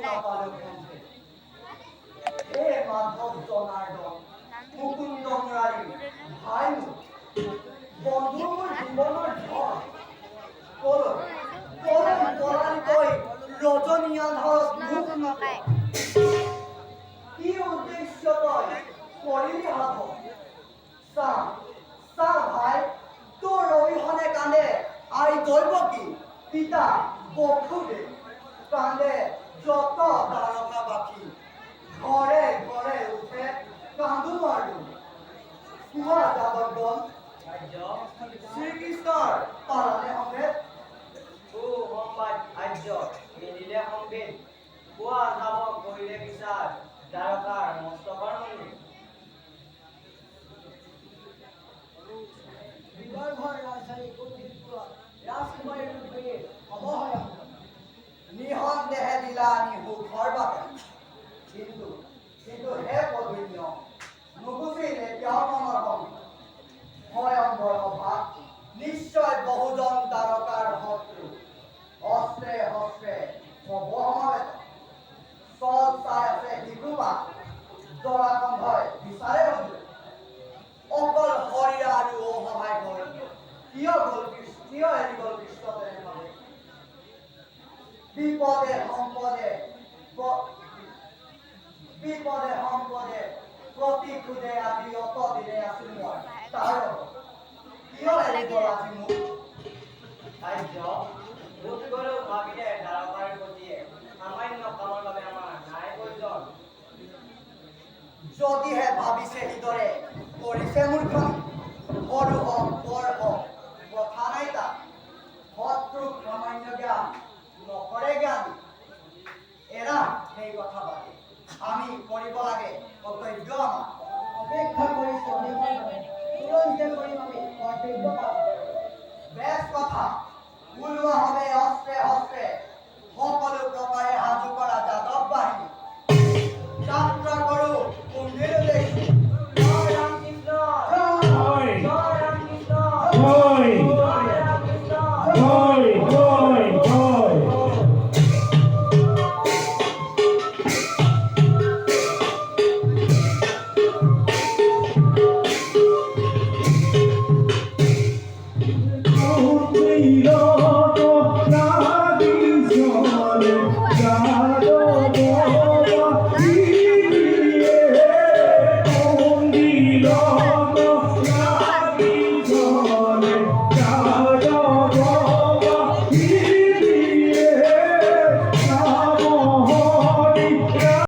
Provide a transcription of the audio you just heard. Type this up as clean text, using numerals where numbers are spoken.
কপালে পৌঁছে হে মাধব জনাৰ্দন মুকুন্দ মুৰাৰি ভাই বন্ধু মোৰ জীৱনৰ ঝড় কলৈ পলাল কৈ ৰজনী আন্ধাৰত মুখ নকয় কি উদ্দেশ্য তই কৰিলি হাত চা ভাই তোৰ অবিহনে কান্দে আই দৈৱকী পিতা বসুদেৱ কান্দে যত দ্বাৰকাবাসী ঘৰে ঘৰে উঠে কান্দো মাৰো কোৱা যাদৱ শ্ৰীকৃষ্ণৰ পালনে সংবেদ সুসংবাদ আৰ্য নিদিলে সংবেদ কোৱা যাব কৰিলে বিচাৰ দ্বাৰকাৰ মস্তকৰ মণি বিদৰ্ভৰ ৰাজধানী ৰাজকুমাৰীৰ ৰূপে অৱহেলা নিঃসন্দেহে দিলা নিহুখৰ বাবে কিন্তু হে পদুন্য নুগুচিলে তেওঁৰ মনৰ সংগ ভয়ংকৰ অভাৱ নিশ্চয় বহুজন তাৰকাৰ শত্ৰু অস্ত্ৰে হস্ত্ৰে হ'ব সমাবেত চল চাই আছে শিশুপা জৰাসন্ধই বিচাৰে বন্ধু অকল হৰিয়া আৰু অসহায় হৈ কিয় এৰি গ'ল কৃষ্ণ তেনেভাৱে বিপদে সম্পদে প্ৰতিশোধে আজি অত দিনে আছো মই তাৰ কিয় এৰি গ'ল আজি মোক আৰ্য ভূত গলেও ভাবিলে দ্বাৰকাৰ প্ৰতিয়ে সামান্য কামৰ বাবে আমাৰ নাই প্ৰয়োজন যদিহে ভাবিছে সিদৰে কৰিছে মূৰ্খনি সৰু হওক বৰ হওক কথা নাই তাত শত্ৰুক সামান্য জ্ঞান নকৰে জ্ঞান